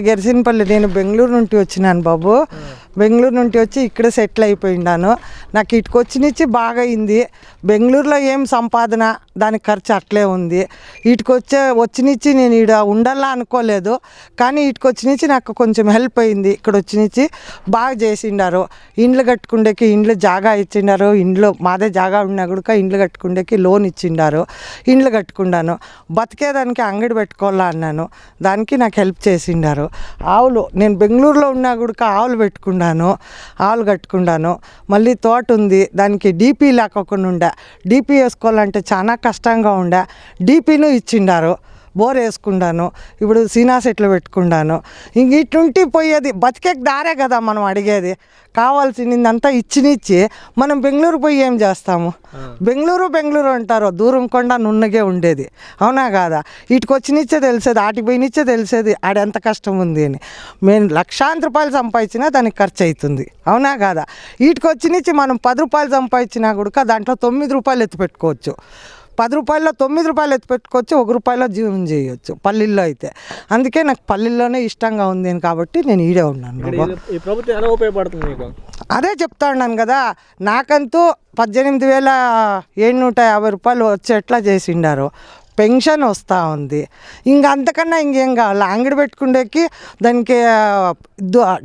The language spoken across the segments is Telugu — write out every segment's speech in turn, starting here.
గెరిసినపల్లి. నేను బెంగళూరు నుండి వచ్చినాను బాబు. బెంగళూరు నుండి వచ్చి ఇక్కడ సెటిల్ అయిపోయినాను. నాకు ఇటుకు వచ్చినిచ్చి బాగా అయింది. బెంగళూరులో ఏం సంపాదన, దానికి ఖర్చు అట్లే ఉంది. వచ్చినిచ్చి నేను ఇక్కడ ఉండాలా అనుకోలేదు, కానీ ఇటుకు వచ్చినిచ్చి నాకు కొంచెం హెల్ప్ అయింది. ఇక్కడ వచ్చినిచ్చి బాగా చేసిండారు. ఇండ్లు కట్టుకుండేకి ఇండ్లు జాగా ఇచ్చిండారు. ఇండ్లు మాదే జాగా ఉన్నా కూడా ఇండ్లు కట్టుకుండేకి లోన్ ఇచ్చిండారు. ఇండ్లు కట్టుకున్నాను. బతికేదానికి అంగడి పెట్టుకోవాలా అన్నాను, దానికి నాకు హెల్ప్ చేసిండారు. ఆవులు నేను బెంగళూరులో ఉన్నా కూడా ఆవులు పెట్టుకున్నాను, ఆవులు కట్టుకున్నాను. మళ్ళీ తోట ఉంది, దానికి డీపీ లేకోకుండా ఉండే. డీపీ వేసుకోవాలంటే చాలా కష్టంగా ఉండే. డీపీను ఇచ్చిండారు. బోర్ వేసుకున్నాను. ఇప్పుడు సీనా సెట్లు పెట్టుకున్నాను. ఇంక ఇటుంటి పోయేది బతికే దారే కదా మనం అడిగేది. కావాల్సిందంతా ఇచ్చినిచ్చి మనం బెంగళూరు పోయి ఏం చేస్తాము? బెంగళూరు అంటారు, దూరం కొండ నున్నగే ఉండేది, అవునా కాదా? ఇటుకు వచ్చినిచ్చే తెలిసేది, ఆటికి పోయినిచ్చే తెలిసేది ఆడెంత కష్టం ఉంది అని. మేము లక్షాంత రూపాయలు సంపాదించినా దానికి ఖర్చు అవుతుంది, అవునా కాదా? ఇటుకు వచ్చినిచ్చి మనం 10 రూపాయలు సంపాదించినా కూడా దాంట్లో 9 రూపాయలు ఎత్తి పెట్టుకోవచ్చు. 10 రూపాయల్లో 9 రూపాయలు ఎత్తి పెట్టుకోవచ్చు, 1 రూపాయలో జీవనం చేయవచ్చు పల్లెల్లో అయితే. అందుకే నాకు పల్లెల్లోనే ఇష్టంగా ఉంది కాబట్టి నేను ఈడే ఉన్నాను. ఈ ప్రభుత్వం ఎలా ఉపయోగపడుతుంది మీకు? అదే చెప్తా ఉన్నాను కదా, నాకంతూ 18,750 రూపాయలు వచ్చేట్లా చేసిండారు. పెన్షన్ వస్తూ ఉంది. అంతకన్నా ఇంకేం కావాలి? అంగడి పెట్టుకుండేకి దానికి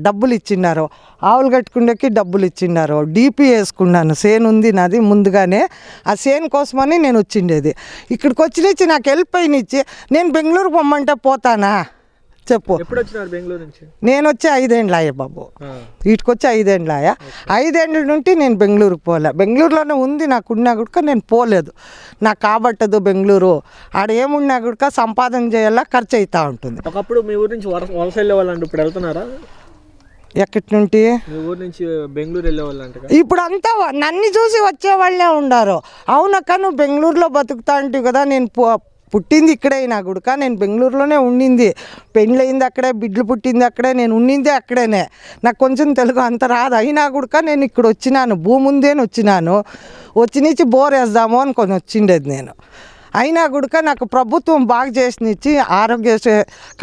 డబ్బులు ఇచ్చిన్నారు. ఆవులు కట్టుకుండేకి డబ్బులు ఇచ్చిన్నారు. డీపీ వేసుకున్నాను. సేను ఉంది నాది ముందుగానే. ఆ సేను కోసమని నేను వచ్చిండేది. ఇక్కడికి వచ్చినిచ్చి నాకు హెల్ప్ అయినిచ్చి నేను బెంగళూరు పొమ్మంటే పోతానా చెప్పు? ఎప్పుడు వచ్చినారు బెంగళూరు నుంచి? నేను వచ్చి 5 ఏండ్లాయ బాబు. వీటికి వచ్చి 5 ఏండ్లాయ. 5 ఏండ్ల నుండి నేను బెంగళూరుకి పోలే. బెంగళూరులోనే ఉంది నాకున్నా కూడా నేను పోలేదు. నాకు కాబట్టదు బెంగళూరు. ఆడ ఏమున్నా కూడా సంపాదన చేయాలా, ఖర్చు అవుతూ ఉంటుంది. ఒకప్పుడు మీ ఊరు నుంచి వలస వెళ్ళేవాళ్ళంటే ఇప్పుడు వెళ్తున్నారా? ఎక్కడి నుండి? మీ ఊరు నుంచి బెంగళూరు వెళ్ళేవాళ్ళంట. ఇప్పుడు అంతా నన్ను చూసి వచ్చేవాళ్ళే ఉన్నారు. అవునక్క నువ్వు బెంగళూరులో బతుకుతా అంటావు కదా. నేను పుట్టింది ఇక్కడే అయినా కూడా నేను బెంగళూరులోనే ఉండింది. పెళ్ళయింది అక్కడే, బిడ్డలు పుట్టింది అక్కడే, నేను ఉండిందే అక్కడేనే. నాకు కొంచెం తెలుగు అంత రాదు. అయినా కూడా నేను ఇక్కడ వచ్చినాను, భూమి ఉందేని వచ్చినాను. వచ్చినిచ్చి బోర్ వేద్దాము అనుకొని వచ్చిండేది నేను. అయినా కూడా నాకు ప్రభుత్వం బాగా చేసినిచ్చి ఆరోగ్య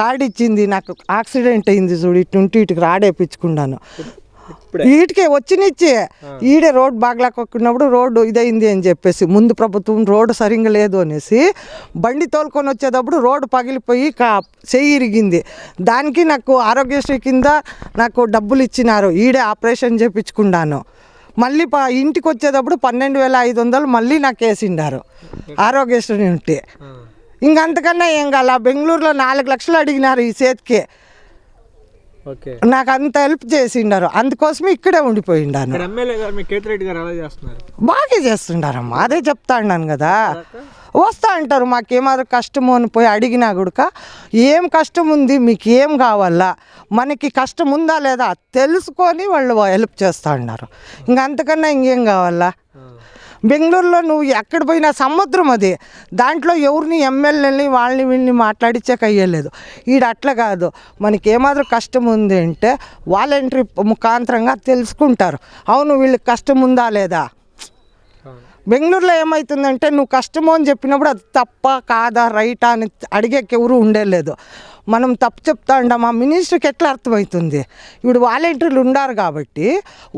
కార్డు ఇచ్చింది. నాకు యాక్సిడెంట్ అయింది చూడు, ఇటుకి రాడేపించుకున్నాను. వీటికే వచ్చినిచ్చి ఈడే రోడ్డు బాగలేకొక్కున్నప్పుడు రోడ్డు ఇదైంది అని చెప్పేసి ముందు ప్రభుత్వం రోడ్డు సరిగ్గా లేదు అనేసి బండి తోలుకొని వచ్చేటప్పుడు రోడ్డు పగిలిపోయి చెయ్యి ఇరిగింది. దానికి నాకు ఆరోగ్యశ్రీ కింద నాకు డబ్బులు ఇచ్చినారు. ఈడే ఆపరేషన్ చేయించుకున్నాను. మళ్ళీ ఇంటికి వచ్చేటప్పుడు 12,500 మళ్ళీ నాకు వేసిండారు ఆరోగ్యశ్రీ ఉంటే. అంతకన్నా ఏం కాల. బెంగళూరులో 4 లక్షలు అడిగినారు ఈ చేతికి. నాకు అంత హెల్ప్ చేసిండారు. అందుకోసమే ఇక్కడే ఉండిపోయిండాను. బాగా చేస్తుండారమ్మా. అదే చెప్తా ఉన్నాను కదా. వస్తా అంటారు మాకేమాత్రం కష్టము అని పోయి అడిగినా కూడా ఏం కష్టం ఉంది, మీకు ఏం కావాలా, మనకి కష్టం ఉందా లేదా తెలుసుకొని వాళ్ళు హెల్ప్ చేస్తూ ఉన్నారు. అంతకన్నా ఇంకేం కావాలా? బెంగళూరులో నువ్వు ఎక్కడ పోయినా సముద్రం అది. దాంట్లో ఎవరిని ఎమ్మెల్యేని వీళ్ళని మాట్లాడించక అయ్యలేదు. ఈడ అట్లా కాదు. మనకి ఏమాత్రం కష్టం ఉంది అంటే వాలంటరీ ముఖాంతరంగా తెలుసుకుంటారు. అవును వీళ్ళకి కష్టం ఉందా లేదా. బెంగళూరులో ఏమవుతుందంటే నువ్వు కష్టము అని చెప్పినప్పుడు అది తప్ప కాదా రైటా అని అడిగేకి ఎవరు ఉండేలేదు. మనం తప్పు చెప్తా ఉంటాం. ఆ మినిస్టర్కి ఎట్లా అర్థమవుతుంది? ఇప్పుడు వాలంటీర్లు ఉండారు కాబట్టి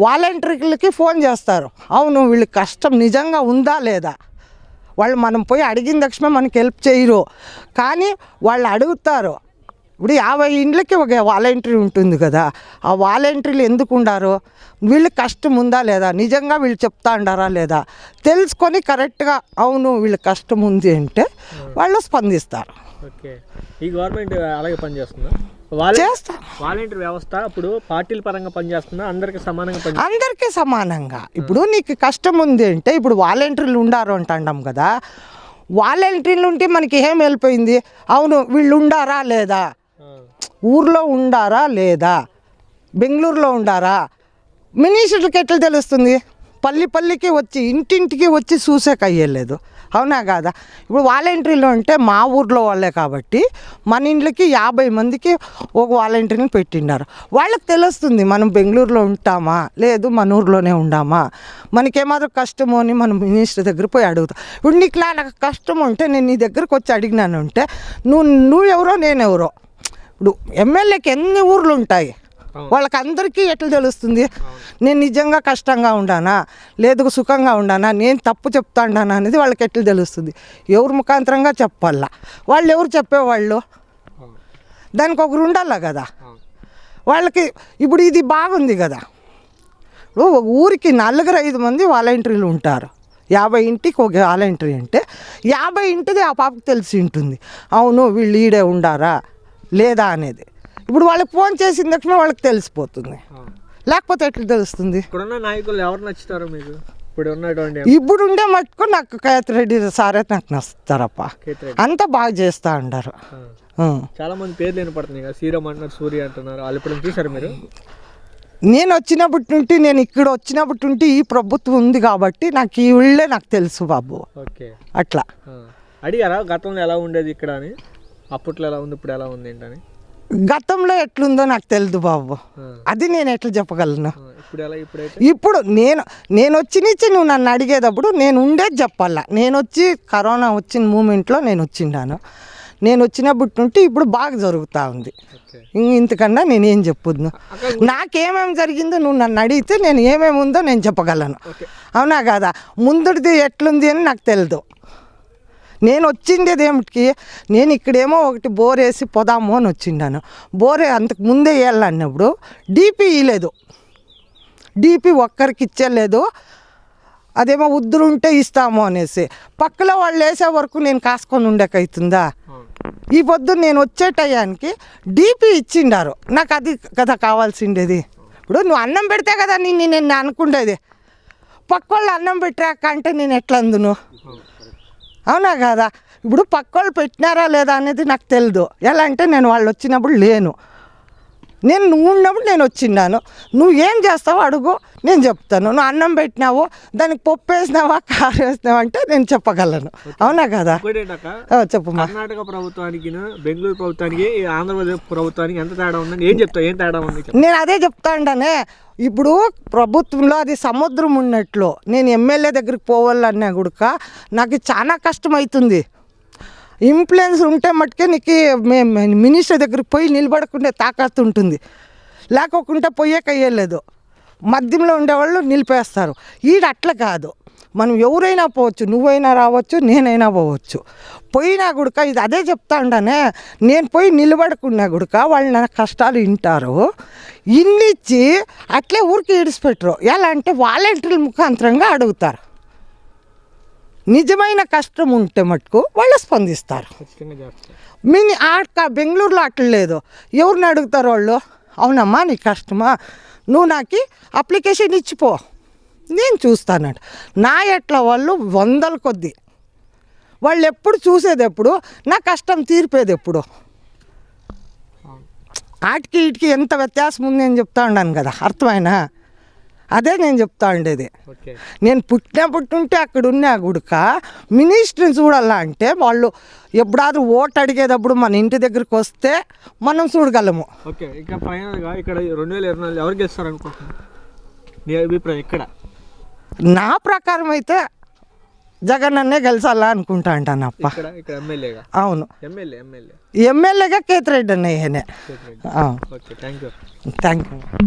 వాలంటీర్లకి ఫోన్ చేస్తారు. అవును వీళ్ళకి కష్టం నిజంగా ఉందా లేదా. వాళ్ళు మనం పోయి అడిగిన తక్షణమే మనకి హెల్ప్ చేయరు, కానీ వాళ్ళు అడుగుతారు. ఇప్పుడు 50 ఇండ్లకి ఒక వాలంటీర్ ఉంటుంది కదా. ఆ వాలంటీర్లు ఎందుకు ఉండారు? వీళ్ళకి కష్టం ఉందా లేదా, నిజంగా వీళ్ళు చెప్తా ఉండారా లేదా తెలుసుకొని కరెక్ట్గా అవును వీళ్ళకి కష్టం ఉంది అంటే వాళ్ళు స్పందిస్తారు. ఈ గవర్నమెంట్ అలాగే పనిచేస్తుందా? వాలంటీర్ వ్యవస్థ ఇప్పుడు పార్టీల పరంగా పనిచేస్తుందా? అందరికీ సమానంగా. ఇప్పుడు నీకు కష్టం ఉంది అంటే ఇప్పుడు వాలంటీర్లు ఉండారు అంటాం కదా. వాలంటీర్లు ఉంటే మనకి ఏం వెళ్ళిపోయింది? అవును వీళ్ళు ఉండారా లేదా, ఊర్లో ఉండారా లేదా, బెంగళూరులో ఉండారా, మినిస్టర్కి ఎట్లా తెలుస్తుంది? పల్లికి వచ్చి ఇంటింటికి వచ్చి చూసేక అయ్యలేదు, అవునా కాదా? ఇప్పుడు వాలంటీర్లు అంటే మా ఊర్లో వాళ్ళే కాబట్టి మన ఇంట్లోకి 50 మందికి ఒక వాలంటీర్ని పెట్టిన్నారు. వాళ్ళకి తెలుస్తుంది మనం బెంగళూరులో ఉంటామా లేదు మన ఊర్లోనే ఉండామా, మనకేమాత్రం కష్టమో అని మనం మినిస్టర్ దగ్గర పోయి అడుగుతాం. ఇప్పుడు నీకు నాకు కష్టం ఉంటే నేను నీ దగ్గరకు వచ్చి అడిగినాను అంటే నువ్వెవరో నేనెవరో ఇప్పుడు ఎమ్మెల్యేకి ఎన్ని ఊర్లు ఉంటాయి, వాళ్ళకి అందరికీ ఎట్లా తెలుస్తుంది నేను నిజంగా కష్టంగా ఉండానా లేదు సుఖంగా ఉండానా, నేను తప్పు చెప్తాండానా అనేది వాళ్ళకి ఎట్లా తెలుస్తుంది? ఎవరు ముఖాంతరంగా చెప్పాలా? వాళ్ళు ఎవరు చెప్పేవాళ్ళు? దానికి ఒకరు ఉండాలా కదా వాళ్ళకి. ఇప్పుడు ఇది బాగుంది కదా, ఇప్పుడు ఒక ఊరికి 4-5 మంది వాలంటీర్లు ఉంటారు, 50 ఇంటికి ఒక వాలంటీర్ అంటే 50 ఇంటిది ఆ పాపకు తెలిసి ఉంటుంది, అవును వీళ్ళు ఈడే ఉండారా లేదా అనేది. ఇప్పుడు వాళ్ళకి ఫోన్ చేసిన తక్షణ వాళ్ళకి తెలిసిపోతుంది, లేకపోతే ఎట్లా తెలుస్తుంది? ఇప్పుడున్న నాయకులు ఎవరు నచ్చుతారు మీకు? ఇప్పుడు ఉండే మట్టుకు నాకు కేతిరెడ్డి సారే నాకు నచ్చుతారప్ప, అంతా బాగా చేస్తూ ఉంటారు. చాలా మంది పేర్లు వినపడుతున్నాయి కదా, శ్రీరామ్ అంటున్నారు, సూర్య అంటున్నారు, వాళ్ళు ఇప్పుడు చూసారు మీరు? నేను వచ్చినప్పటి నుండి, నేను ఇక్కడ వచ్చినప్పటి నుండి ఈ ప్రభుత్వం ఉంది కాబట్టి నాకు ఈ ఊళ్ళే నాకు తెలుసు బాబు. ఓకే, అట్లా అడిగారా గతంలో ఎలా ఉండేది ఇక్కడ అని? అప్పట్లో ఎలా ఉంది, ఇప్పుడు ఎలా ఉంది ఏంటని? గతంలో ఎట్లుందో నాకు తెలియదు బాబు, అది నేను ఎట్లా చెప్పగలను? ఇప్పుడైతే ఇప్పుడు నేను వచ్చి నుంచి నువ్వు నన్ను అడిగేటప్పుడు నేను ఉండేది చెప్పాలా. నేను వచ్చి కరోనా వచ్చిన మూమెంట్లో నేను వచ్చిండాను, నేను వచ్చినప్పటి నుండి ఇప్పుడు బాగా జరుగుతూ ఉంది. ఇంతకన్నా నేనేం చెప్పొద్దు. నాకేమేమి జరిగిందో నువ్వు నన్ను అడిగితే నేను ఏమేమి ఉందో నేను చెప్పగలను, అవునా కాదా? ముందుది ఎట్లుంది అని నాకు తెలియదు. నేను వచ్చిండేది ఏమిటికి, నేను ఇక్కడేమో ఒకటి బోర్ వేసి పోదాము అని వచ్చిండాను. బోరే అంతకు ముందే వేయాలన్నప్పుడు డీపీ ఇవ్వలేదు, డీపీ ఒక్కరికి ఇచ్చేలేదు, అదేమో ఉద్దులుంటే ఇస్తాము అనేసి. పక్కలో వాళ్ళు వేసే వరకు నేను కాసుకొని ఉండేకవుతుందా? ఈ పొద్దు నేను వచ్చే టయానికి డీపీ ఇచ్చిండారు, నాకు అది కదా కావాల్సిండేది. ఇప్పుడు నువ్వు అన్నం పెడితే కదా నేను అనుకుండేది, పక్క వాళ్ళు అన్నం పెట్టాక అంటే నేను ఎట్లా అందును, అవునా కదా? ఇప్పుడు పక్క వాళ్ళు పెట్టినారా లేదా అనేది నాకు తెలియదు. ఎలా అంటే నేను వాళ్ళు వచ్చినప్పుడు లేను, నువ్వు ఉన్నప్పుడు నేను వచ్చిన్నాను. నువ్వు ఏం చేస్తావో అడుగు, నేను చెప్తాను. నువ్వు అన్నం పెట్టినావు, దానికి పప్పు వేసినావా కారం వేసినావా అంటే నేను చెప్పగలను, అవునా కదా? చెప్పు. కర్ణాటక ప్రభుత్వానికి, బెంగళూరు ప్రభుత్వానికి, ఆంధ్రప్రదేశ్ ప్రభుత్వానికి ఎంత తేడా ఉందని ఏం చెప్తావు? ఏం తేడా ఉంది? నేను అదే చెప్తా ఉంటానే. ఇప్పుడు ప్రభుత్వంలో అది సముద్రం ఉన్నట్లు, నేను ఎమ్మెల్యే దగ్గరికి పోవాలన్నా కూడా నాకు చాలా కష్టమవుతుంది. ఇన్ఫ్లుయెన్స్ ఉంటే మట్టుకే నీకు మినిస్టర్ దగ్గరికి పోయి నిలబడకుండా తాకత్తు ఉంటుంది, లేకోకుండా పోయేకయ్యలేదు. మధ్యలో ఉండేవాళ్ళు నిలిపేస్తారు. ఈడ అట్లా కాదు, మనం ఎవరైనా పోవచ్చు, నువ్వైనా రావచ్చు, నేనైనా పోవచ్చు. పోయినా కూడా ఇది అదే చెప్తా ఉంటానే, నేను పోయి నిలబడకున్నా కూడా వాళ్ళు నా కష్టాలు వింటారు, ఇన్నిచ్చి అట్లే ఊరికి ఇడిచిపెట్టరు. ఎలా అంటే వాలంటీర్ల ముఖాంతరంగా అడుగుతారు. నిజమైన కష్టం ఉంటే మటుకు వాళ్ళు స్పందిస్తారు. బెంగళూరులో అట్లా లేదు, ఎవరిని అడుగుతారు వాళ్ళు? అవునమ్మా నీ కష్టమా, నువ్వు నాకు అప్లికేషన్ ఇచ్చిపో, నేను చూస్తానంట. నా ఎట్లా వాళ్ళు 100ల కొద్దీ, వాళ్ళు ఎప్పుడు చూసేది ఎప్పుడు, నా కష్టం తీర్పేది ఎప్పుడు. ఆటికి వీటికి ఎంత వ్యత్యాసం ఉంది అని చెప్తా ఉన్నాను కదా, అర్థమైనా? అదే నేను చెప్తా ఉండేది. నేను పుట్టినప్పటి నుండి అక్కడ ఉన్నా గుడక మినిస్టర్ని చూడాలా అంటే వాళ్ళు ఎప్పుడాದ್ರೂ ఓటు అడిగేటప్పుడు మన ఇంటి దగ్గరికి వస్తే మనం చూడగలము. ఓకే, ఇక ఫైనల్గా ఇక్కడ 2024 ఎవరు గెలుస్తారు అనుకుంటున్నారు? నీ అభిప్రాయం ఇక్కడ? నా ప్రకారం అయితే జగన్ అన్నే గెలిచాలా అనుకుంటా అంటానప్ప. ఎమ్మెల్యేగా? అవును, ఎమ్మెల్యేగా కేతిరెడ్డి అన్నయ్యనే. Thank you. Thank you.